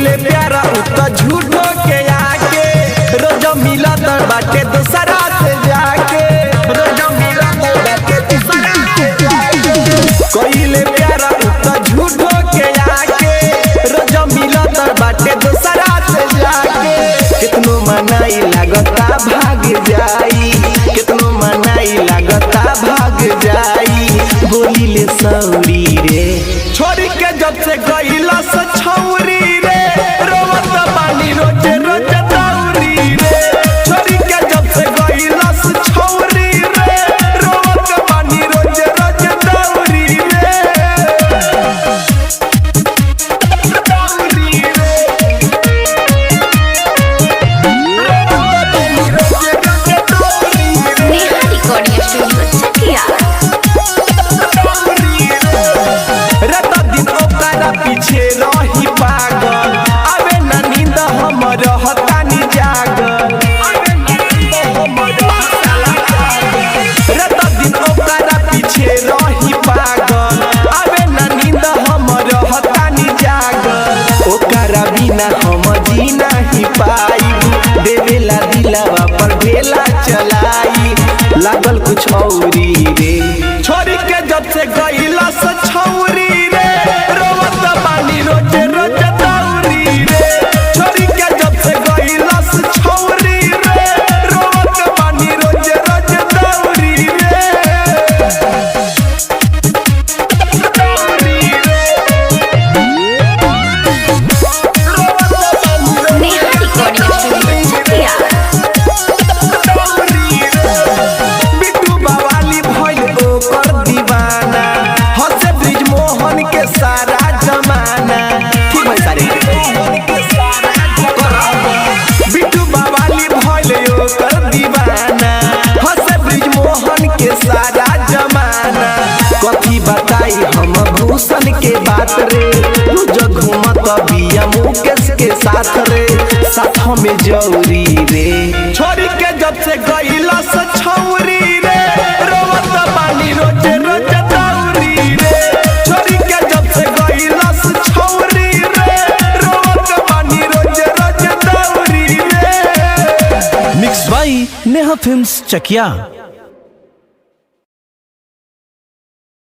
कइले प्यारा उत झूठो के आके रोज मिलत बाटे दूसरा से जाके रोज मिलत बाटे दूसरा से जाके कइले प्यारा उत झूठो के आके रोज मिलत बाटे दूसरा से जाके कितनो मनाई लागता भाग जाई कितनो मनाई लागता भाग जाई बोली ले सौरी रे छोड़ी के जब से गइला से छौरी रे रोवत बानी रोजे रोज दौरी रे छोड़ी के जब से गइला से छौरी रे रोवत बानी रोजे रोज दौरी रे दौरी रे नेहा रिकॉर्डिंग स्टूडियो चकिया। पीछे रही पागल अबे न नींद हम रहतानी जागल रात दिन ओकरा पीछे रही पागल अबे न नींद हम रहतानी जागल ओकरा बिना हम जी नहीं पाई देवेला दिलवा पर भेला चलाई लागल कुछ औरी रे छोड़ी के जब से गइला से छौरी रे रोवत बानी रोजे रोज दौरी रे छोड़ी के जब से गइला से छौरी रे रोवत बानी रोजे रोज दौरी रे दौरी रे नेहा रिकॉर्डिंग स्टूडियो चकिया। बिट्टू बवाली भइल ओकर दीवाना हसे ब्रिज मोहन के सारा जमाना ठीक है सारे बिट्टू बवाली भइल ओकर दीवाना हसे ब्रिज मोहन के सारा जमाना कथी बताई हम भूषण के बात रे रोज घूमत बिया मुकेश के साथ रे साथ में जौरी रे छोड़ी के जब से गइला से छौरी रे रोवत बानी रोजे रोज दौरी रे छोड़ी के जब से गइला से छौरी रे रोवत बानी रोजे रोज दौरी रे मिक्स बाई नेहा फिल्म्स चकिया।